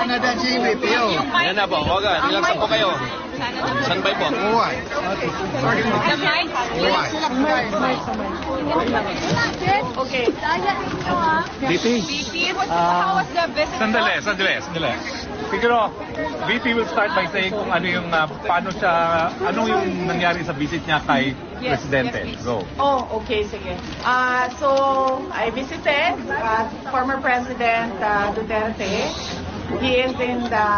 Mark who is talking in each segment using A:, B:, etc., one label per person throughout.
A: Canada GBP.
B: Ayan na po, huwag relax po kayo. Standby po.
A: Why?
C: Okay.
D: VP,
C: How was the visit?
D: sandali. Siguro, VP will start by saying kung ano yung, paano siya, ano yung nangyari sa visit niya kay Presidente.
C: Yes, please.
D: Go.
C: Oh, okay, sige. So, I visited former President Duterte. He is in the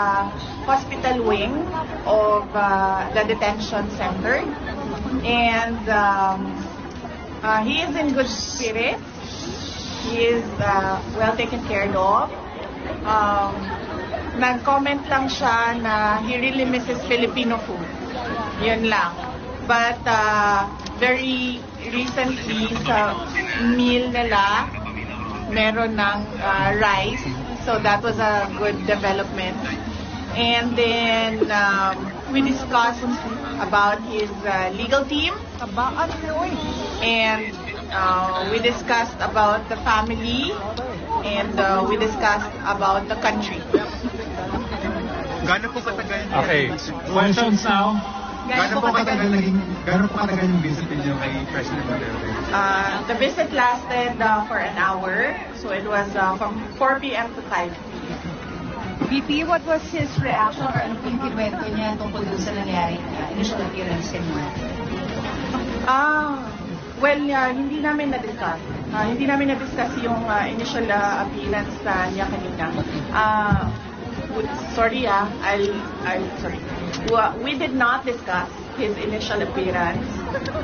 C: hospital wing of the detention center. And he is in good spirits. He is well taken care of. Nag-comment lang siya na he really misses Filipino food. Yun lang. But very recently sa meal nila, meron ng rice. So that was a good development. And then we discussed about his legal team. And we discussed about the family. And we discussed about the country.
A: Gano'n po katagal?
D: Okay, questions now.
A: Gano'n po katagal yung visit niyo kay President Duterte?
C: The visit lasted for an hour. So it was from 4 p.m. to 5 p.m.
E: VP, what was his reaction or ano yung kwento niya tungkol dun sa nangyari initial appearance kanina?
C: Well, hindi namin na-discuss. Hindi namin na-discuss yung initial appearance niya kanina. Sorry, sorry. We did not discuss his initial appearance,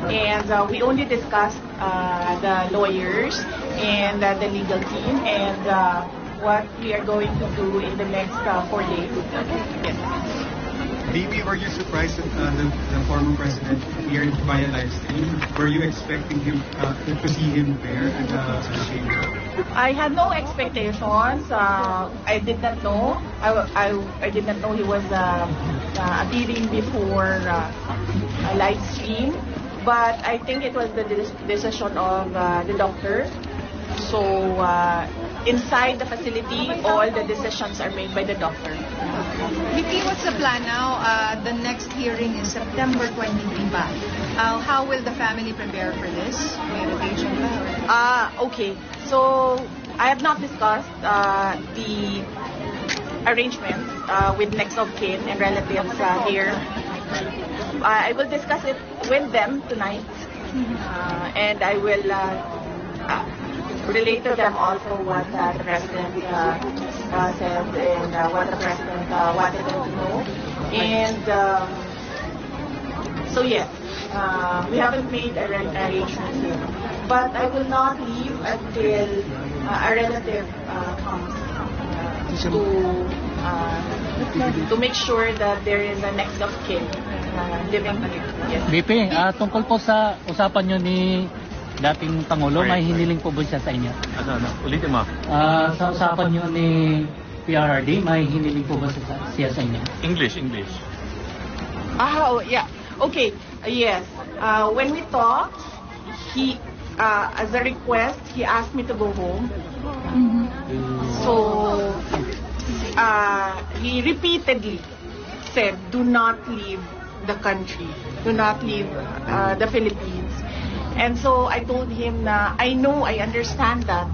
C: and we only discussed the lawyers and the legal team and what we are going to do in the next 4 days. Yes.
A: VP, were you surprised that the former president appeared via live stream? Were you expecting him to see him there at the chamber?
C: I had no expectations. I did not know. I did not know he was appearing before a live stream. But I think it was the decision of the doctor. So inside the facility, all the decisions are made by the doctor.
E: VP, what's the plan now? The next hearing is September 23 pa. How will the family prepare for this? May rotation ba?
C: Okay. So I have not discussed the arrangements with next of kin and relatives here. I will discuss it with them tonight, and I will relate to them also what the president said and what the president wanted them to know. And so yes, we haven't made arrangements yet. But I will not leave until a relative comes to make sure that there is a next of kin living here. Yes.
F: VP, tungkol po sa usapan nyo ni dating Pangulo, may hiniling po ba siya sa inyo?
D: Ano? Ulitin mo.
F: Sa usapan nyo ni PRRD, may hiniling po ba siya sa inyo?
D: English.
C: Oh, yeah. Okay. Yes. When we talked, he, as a request, he asked me to go home. So, he repeatedly said, do not leave the country. Do not leave the Philippines. And so I told him na I know, I understand that.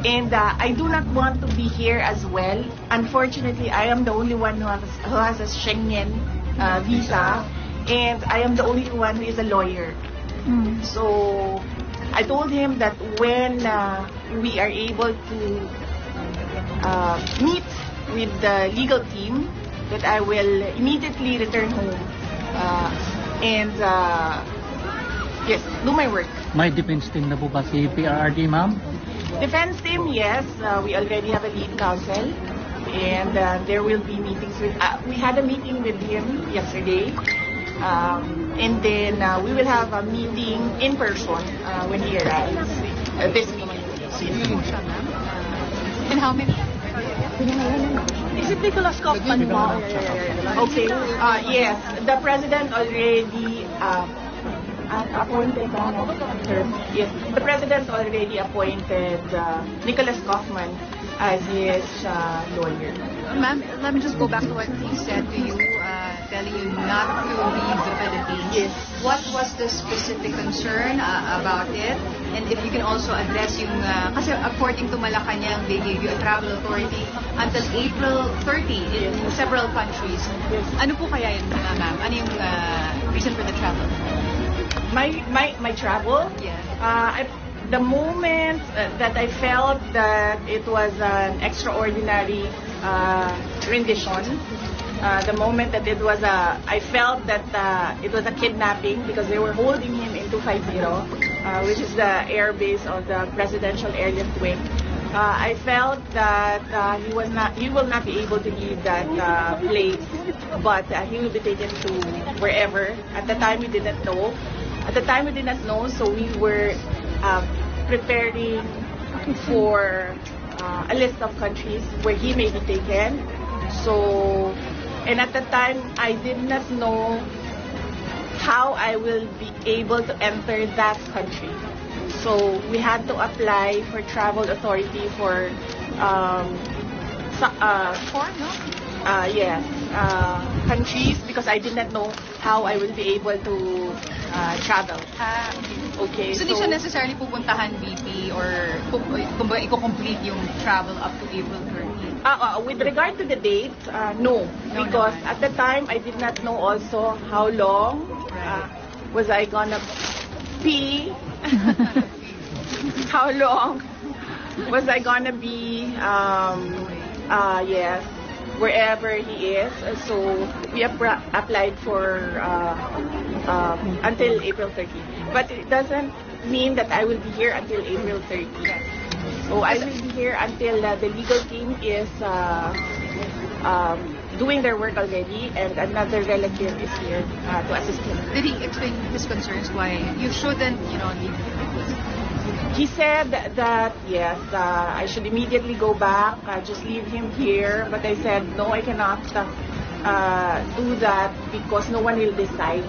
C: And I do not want to be here as well. Unfortunately, I am the only one who has a Schengen visa. And I am the only one who is a lawyer. So I told him that when we are able to meet with the legal team, that I will immediately return home. And yes, do my work.
F: May defense team na po ba si PRRD, ma'am?
C: Defense team, yes. We already have a lead counsel. And there will be meetings with... we had a meeting with him yesterday. And then we will have a meeting in person when he arrives this week.
E: And how many?
C: Is it Nicholas Kaufman? Okay. Yes, the president already appointed, sir. Yes, the president already appointed Nicholas Kaufman as his lawyer.
E: Ma'am, let me just go back to what he said to you, telling you not to leave the Philippines.
C: Yes.
E: What was the specific concern about it? And if you can also address yung, kasi according to Malacanang, they gave you a travel authority until April 30 in several countries.
C: Yes.
E: Ano po kaya yun, ma'am? Ano yung reason for the travel?
C: My travel?
E: Yeah.
C: The moment that I felt that it was an extraordinary rendition, the moment that it was I felt that it was a kidnapping because they were holding him in 250, which is the air base of the Presidential Airlift Wing. I felt that he will not be able to leave that place, but he will be taken to wherever. At the time, we didn't know. So we were preparing for a list of countries where he may be taken. So, and at the time, I did not know how I will be able to enter that country. So we had to apply for travel authority for countries because I did not know how I will be able to travel. Okay.
E: So, hindi siya necessarily pupuntahan BP or kumbaga i-complete yung travel up to April 30?
C: With regard to the date, no. Because at the time, I did not know also how long was I gonna be. How long was I gonna be, wherever he is. So we applied for until April 30. But it doesn't mean that I will be here until April 30. So I will be here until the legal team is doing their work already, and another relative is here to assist him.
E: Did he explain his concerns why you shouldn't, leave?
C: He said that yes, I should immediately go back, just leave him here. But I said no, I cannot do that because no one will decide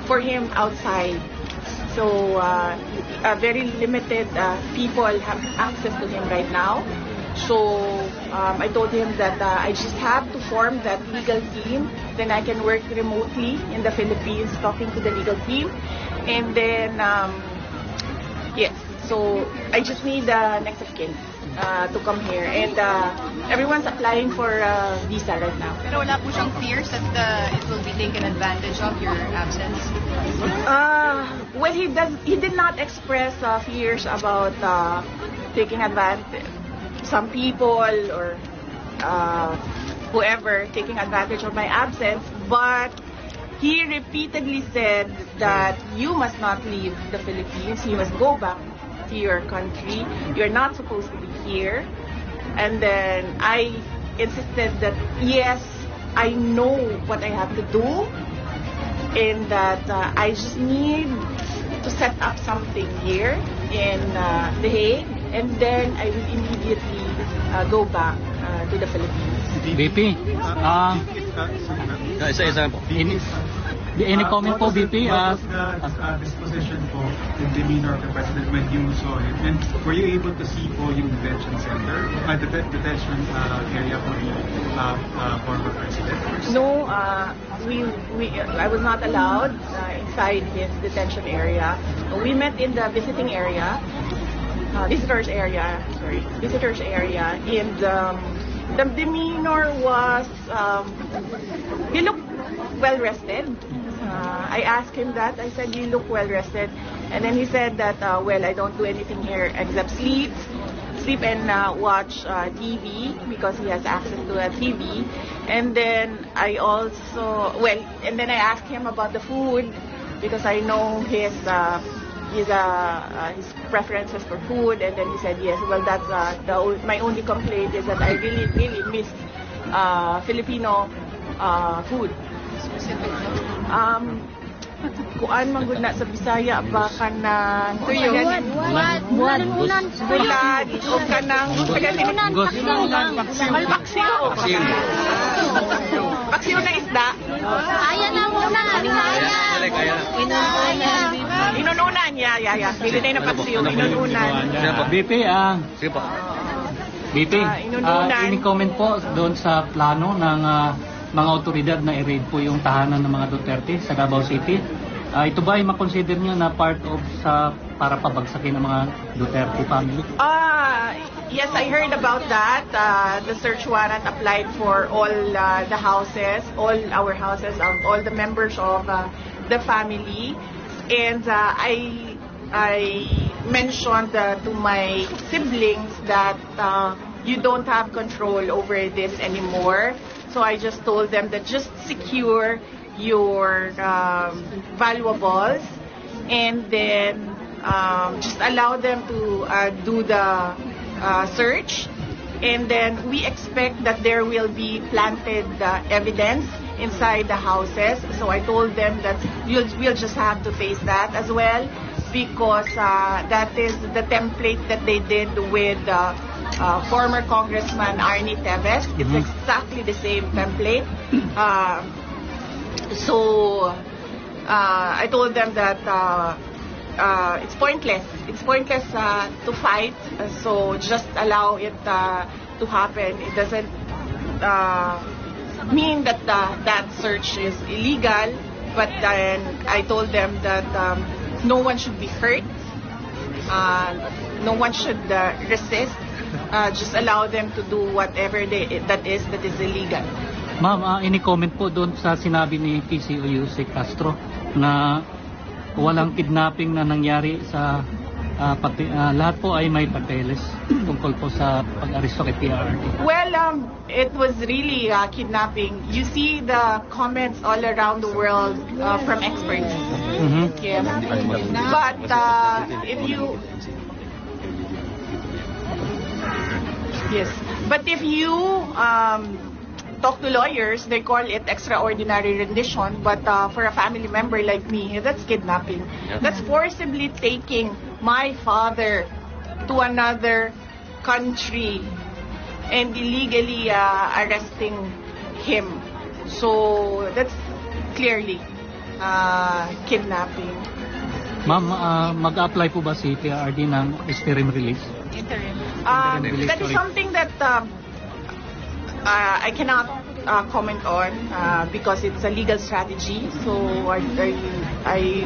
C: for him outside. So very limited people have access to him right now. So I told him that I just have to form that legal team. Then I can work remotely in the Philippines, talking to the legal team, and then. Yes, so I just need next of kin to come here, and everyone's applying for visa right now.
E: Pero wala po siyang fears that it will be taken advantage of your absence?
C: Well, he did not express fears about taking advantage. Some people or whoever taking advantage of my absence, but he repeatedly said that you must not leave the Philippines. You must go back to your country. You're not supposed to be here. And then I insisted that, yes, I know what I have to do, and that I just need to set up something here in The Hague, and then I will immediately go back to the Philippines.
F: BP,
B: Isa-isa po.
F: any comment po, BP?
A: What was the disposition po, the demeanor of the president when you saw him? And were you able to see po yung detention center, the detention area for the former president?
C: No, I was not allowed inside his detention area. We met in the visitors area, and the demeanor was, he looked well rested. I asked him that. I said, you look well rested. And then he said that, well, I don't do anything here except sleep and watch TV because he has access to a TV. And then I asked him about the food because I know his preferences for food. And then he said, yes, well, that's my only complaint is that I really, really miss Filipino food. Kuan man gud na sa Bisaya ba kanang tuyo bulan o kanang paksiw na isda.
G: Ayan na mo
C: Inununan, yeah. Pilipino na patsiyo, inununan.
F: BP,
B: Sige po.
F: BP,
C: inununan.
F: ini-comment po doon sa plano ng mga otoridad na i-raid po yung tahanan ng mga Duterte sa Davao City. Ito ba ay makonsider nyo na part of para pabagsakin ng mga Duterte family?
C: Yes, I heard about that. The search warrant applied for all the houses, all our houses, all the members of the family. And I mentioned to my siblings that you don't have control over this anymore. So I just told them that just secure your valuables and then just allow them to do the search. And then we expect that there will be planted evidence inside the houses. So I told them that we'll just have to face that as well, because that is the template that they did with former Congressman Arnie Teves. It's exactly the same template. So I told them that it's pointless. It's pointless to fight. So just allow it to happen. It doesn't mean that that search is illegal. But then I told them that no one should be hurt. No one should resist. Just allow them to do whatever that is illegal.
F: Ma'am, ini-comment po doon sa sinabi ni PCOU si Castro na walang kidnapping na nangyari sa lahat po ay may papeles tungkol po sa pag-aresto kay PRRD.
C: Well, it was really kidnapping. You see the comments all around the world from experts. Yeah. But if you talk to lawyers, they call it extraordinary rendition. But for a family member like me, that's kidnapping. That's forcibly taking my father to another country and illegally arresting him. So that's clearly kidnapping.
F: Ma'am, mag-apply po ba si PRRD ng interim release?
C: That is something that I cannot comment on because it's a legal strategy. So I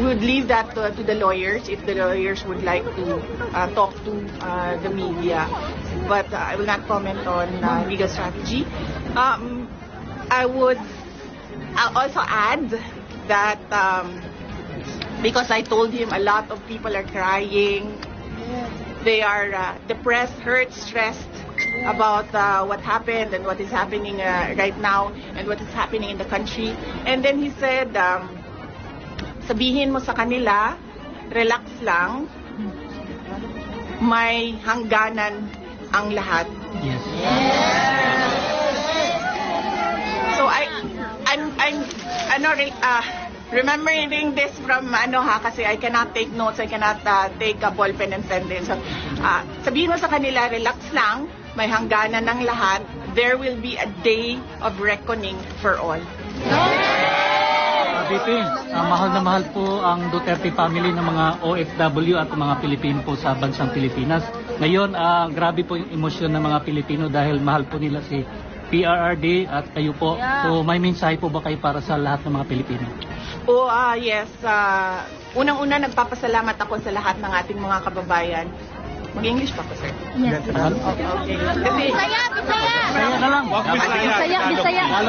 C: would leave that to the lawyers if the lawyers would like to talk to the media. But I will not comment on legal strategy. I would also add that because I told him a lot of people are crying. They are depressed, hurt, stressed about what happened and what is happening right now and what is happening in the country. And then he said, sabihin mo sa kanila, relax lang, may hangganan ang lahat.
F: Yes.
C: So I'm remembering this from kasi I cannot take notes, I cannot take a ball pen and send it. So sabihin mo sa kanila, relax lang, may hangganan ng lahat. There will be a day of reckoning for all.
F: BP, mahal na mahal po ang Duterte family ng mga OFW at mga Pilipino po sa bansang Pilipinas. Ngayon, grabe po yung emosyon ng mga Pilipino dahil mahal po nila si PRRD at kayo po. So may mensahe po ba kayo para sa lahat ng mga Pilipino?
C: Yes. Unang-una, nagpapasalamat ako sa lahat ng ating mga kababayan. Mag-English pa po, sir?
F: Yes.
C: Okay. Kasi,
F: Saya na lang.
G: Bisaya.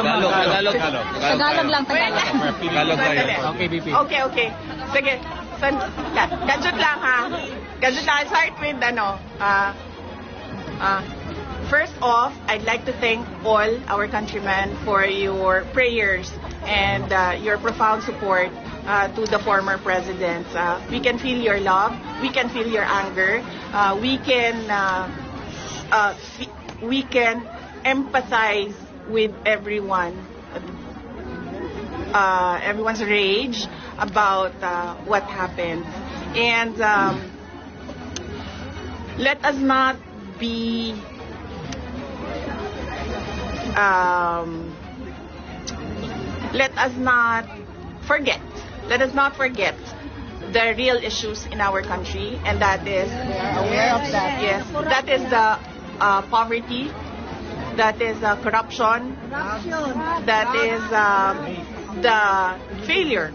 B: Tagalog lang.
G: Tagalog.
F: Okay, BP.
C: Okay. Sige. Gadget lang, ha? Gadget lang. Start with, first off, I'd like to thank all our countrymen for your prayers and your profound support to the former presidents. We can feel your love. We can feel your anger. We can empathize with everyone. Everyone's rage about what happened. And let us not be let us not forget the real issues in our country, and that is yes, that is the poverty, that is corruption, that is the failure